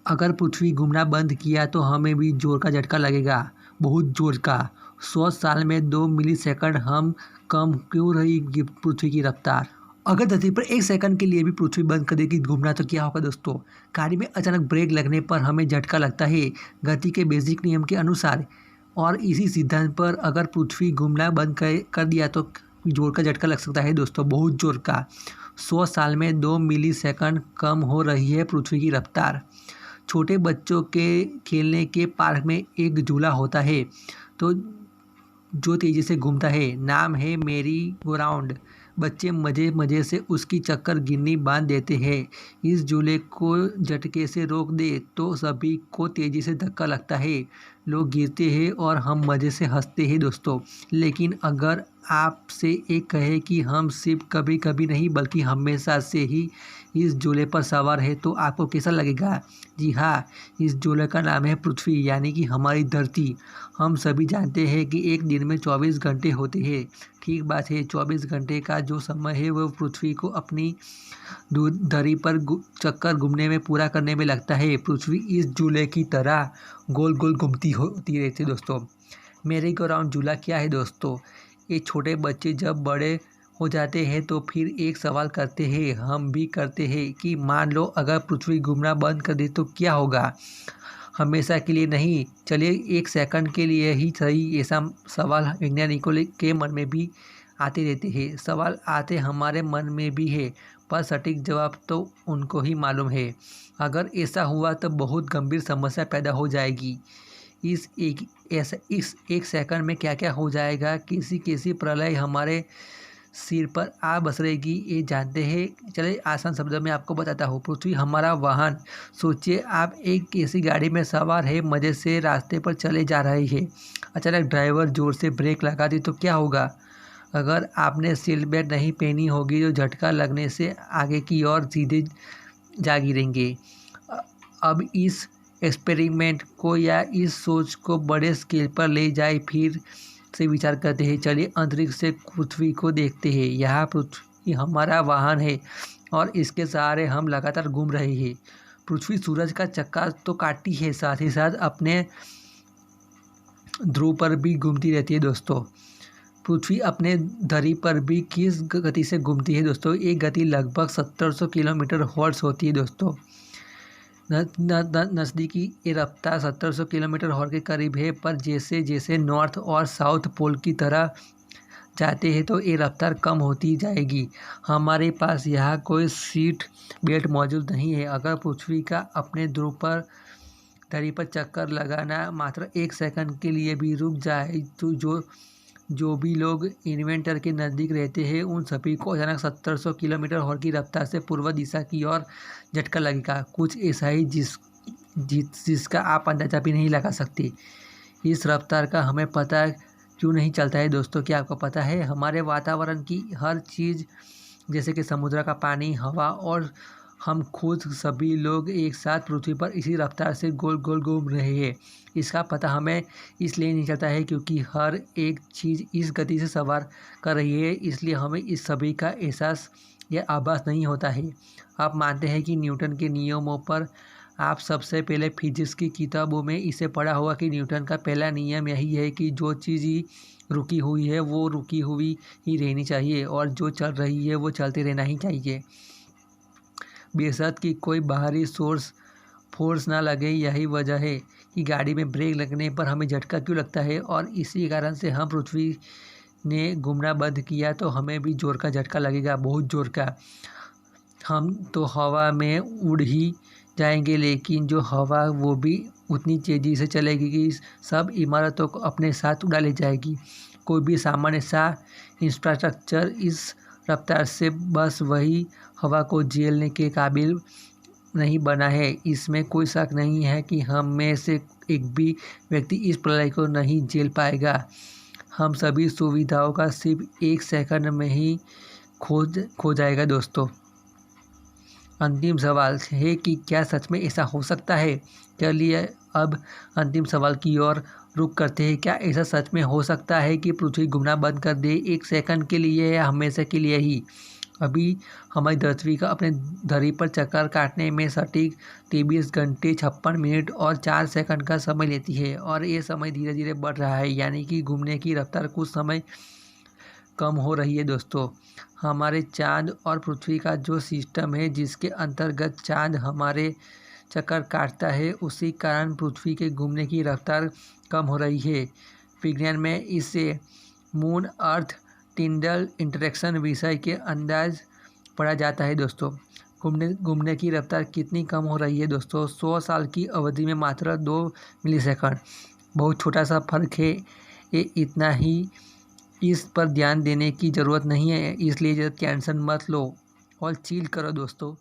अगर पृथ्वी घूमना बंद किया तो हमें भी जोर का झटका लगेगा, बहुत जोर का। 100 साल में 2 मिलीसेकंड हम कम क्यों रहेगी पृथ्वी की रफ्तार। अगर धरती पर 1 सेकंड के लिए भी पृथ्वी बंद कर देगी घूमना तो क्या होगा दोस्तों। गाड़ी में अचानक ब्रेक लगने पर हमें झटका लगता है गति के बेसिक नियम के अनुसार, और इसी सिद्धांत पर अगर पृथ्वी घूमना बंद कर दिया तो जोर का झटका लग सकता है दोस्तों, बहुत जोर का। 100 साल में 2 मिलीसेकंड कम हो रही है पृथ्वी की रफ्तार। छोटे बच्चों के खेलने के पार्क में एक झूला होता है तो जो तेजी से घूमता है, नाम है मेरी गो राउंड। बच्चे मज़े मज़े से उसकी चक्कर गिननी बांध देते हैं। इस झूले को झटके से रोक दे तो सभी को तेज़ी से धक्का लगता है, लोग गिरते हैं और हम मज़े से हंसते हैं दोस्तों। लेकिन अगर आपसे एक कहे कि हम सिर्फ कभी कभी नहीं बल्कि हमेशा से ही इस झूले पर सवार है तो आपको कैसा लगेगा। जी हाँ, इस झूले का नाम है पृथ्वी, यानी कि हमारी धरती। हम सभी जानते हैं कि एक दिन में 24 घंटे होते हैं। ठीक बात है, 24 घंटे का जो समय है वह पृथ्वी को अपनी धरी पर चक्कर घूमने में पूरा करने में लगता है। पृथ्वी इस झूले की तरह गोल गोल घूमती होती रहती है दोस्तों। मेरी गो राउंड झूला क्या है दोस्तों। ये छोटे बच्चे जब बड़े हो जाते हैं तो फिर एक सवाल करते हैं, हम भी करते हैं कि मान लो अगर पृथ्वी घूमना बंद कर दे तो क्या होगा। हमेशा के लिए नहीं, चलिए 1 सेकंड के लिए ही सही। ऐसा सवाल वैज्ञानिकों के मन में भी आते रहते हैं। सवाल आते हमारे मन में भी है, पर सटीक जवाब तो उनको ही मालूम है। अगर ऐसा हुआ तो बहुत गंभीर समस्या पैदा हो जाएगी। इस एक सेकंड में क्या क्या हो जाएगा, कैसी कैसी प्रलय हमारे सिर पर आ बसरेगी, ये जानते हैं। चलिए आसान शब्दों में आपको बताता हूँ। पृथ्वी हमारा वाहन। सोचिए आप एक ऐसी गाड़ी में सवार है, मज़े से रास्ते पर चले जा रहे हैं। अचानक ड्राइवर जोर से ब्रेक लगा दी तो क्या होगा। अगर आपने सीट बेल्ट नहीं पहनी होगी तो झटका लगने से आगे की ओर सीधे जा गिरेंगे। अब इस एक्सपेरिमेंट को या इस सोच को बड़े स्केल पर ले जाए, फिर से विचार करते हैं। चलिए अंतरिक्ष से पृथ्वी को देखते हैं। यहाँ पृथ्वी हमारा वाहन है और इसके सहारे हम लगातार घूम रहे हैं। पृथ्वी सूरज का चक्का तो काटती है, साथ ही साथ अपने ध्रुव पर भी घूमती रहती है दोस्तों। पृथ्वी अपने धरी पर भी किस गति से घूमती है दोस्तों। एक गति लगभग 1700 किलोमीटर हॉर्स होती है दोस्तों। नज़दीकी ये रफ्तार 1700 किलोमीटर हॉर्स के करीब है, पर जैसे जैसे नॉर्थ और साउथ पोल की तरह जाते हैं तो ये रफ्तार कम होती जाएगी। हमारे पास यहाँ कोई सीट बेल्ट मौजूद नहीं है। अगर पृथ्वी का अपने ध्रुव पर धरी पर चक्कर लगाना मात्र 1 सेकंड के लिए भी रुक जाए तो जो भी लोग इन्वेंटर के नज़दीक रहते हैं उन सभी को अचानक 1700 किलोमीटर हॉर्स की रफ्तार से पूर्व दिशा की ओर झटका लगेगा। कुछ ऐसा ही जिसका आप अंदाजा भी नहीं लगा सकते। इस रफ्तार का हमें पता क्यों नहीं चलता है दोस्तों। क्या आपको पता है, हमारे वातावरण की हर चीज़ जैसे कि समुद्र का पानी, हवा और हम खुद सभी लोग एक साथ पृथ्वी पर इसी रफ्तार से गोल गोल घूम रहे हैं। इसका पता हमें इसलिए नहीं चलता है क्योंकि हर एक चीज़ इस गति से सवार कर रही है, इसलिए हमें इस सभी का एहसास या आभास नहीं होता है। आप मानते हैं कि न्यूटन के नियमों पर आप सबसे पहले फिजिक्स की किताबों में इसे पढ़ा होगा कि न्यूटन का पहला नियम यही है कि जो चीज़ ही रुकी हुई है वो रुकी हुई ही रहनी चाहिए और जो चल रही है वो चलते रहना ही चाहिए, बेशर्त कि कोई बाहरी फोर्स ना लगे। यही वजह है कि गाड़ी में ब्रेक लगने पर हमें झटका क्यों लगता है, और इसी कारण से हम पृथ्वी ने घूमना बंद किया तो हमें भी जोर का झटका लगेगा, बहुत जोर का। हम तो हवा में उड़ ही जाएंगे, लेकिन जो हवा वो भी उतनी तेज़ी से चलेगी कि सब इमारतों को अपने साथ उड़ा ले जाएगी। कोई भी सामान्य सा इंफ्रास्ट्रक्चर इस रफ्तार से बस वही हवा को झेलने के काबिल नहीं बना है। इसमें कोई शक नहीं है कि हम में से एक भी व्यक्ति इस प्रलय को नहीं झेल पाएगा। हम सभी सुविधाओं का सिर्फ 1 सेकंड में ही खो जाएगा दोस्तों। अंतिम सवाल है कि क्या सच में ऐसा हो सकता है। चलिए अब अंतिम सवाल की ओर रुख करते हैं। क्या ऐसा सच में हो सकता है कि पृथ्वी घूमना बंद कर दे 1 सेकंड के लिए या हमेशा के लिए ही। अभी हमारी धरती का अपने धरी पर चक्कर काटने में सटीक 23 घंटे 56 मिनट और 4 सेकंड का समय लेती है और ये समय धीरे धीरे बढ़ रहा है, यानी कि घूमने की रफ्तार कुछ समय कम हो रही है दोस्तों। हमारे चाँद और पृथ्वी का जो सिस्टम है, जिसके अंतर्गत चाँद हमारे चक्कर काटता है, उसी कारण पृथ्वी के घूमने की रफ्तार कम हो रही है। विज्ञान में इसे मून अर्थ टिंडल इंटरेक्शन विषय के अंदाज पढ़ा जाता है दोस्तों। घूमने की रफ्तार कितनी कम हो रही है दोस्तों? 100 साल की अवधि में मात्र 2 मिलीसेकंड। बहुत छोटा सा फर्क है ये, इतना ही। इस पर ध्यान देने की ज़रूरत नहीं है, इसलिए टेंशन मत लो और चिल करो दोस्तों।